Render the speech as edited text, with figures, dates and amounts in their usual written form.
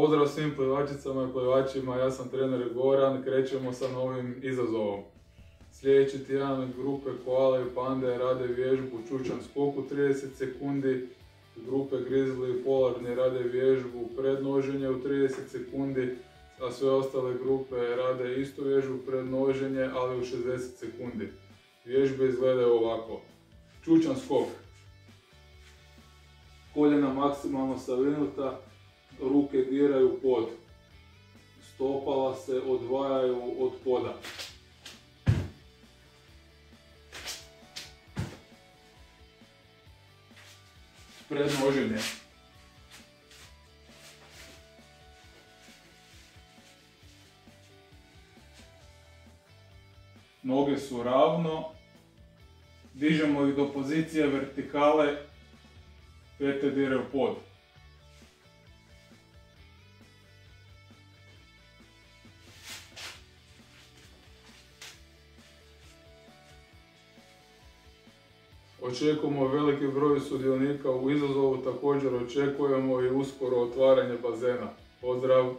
Pozdrav svim plivačicama i plivačima, ja sam trener Goran, krećemo sa novim izazovom. Sljedeći tjedan grupe Koale i Pande rade vježbu čučan skok u 30 sekundi, grupe Grizzly i Polarni rade vježbu prednoženje u 30 sekundi, a sve ostale grupe rade istu vježbu prednoženje, ali u 60 sekundi. Vježbe izgledaju ovako. Čučan skok. Koljena maksimalno savinuta, ruke diraju pod. Stopala se odvajaju od poda. Prednoženje. Noge su ravno. Dižemo ih do pozicije vertikale. Pete diraju pod. Očekujemo veliki broj sudionika u izazovu, također očekujemo i uskoro otvaranje bazena. Pozdrav!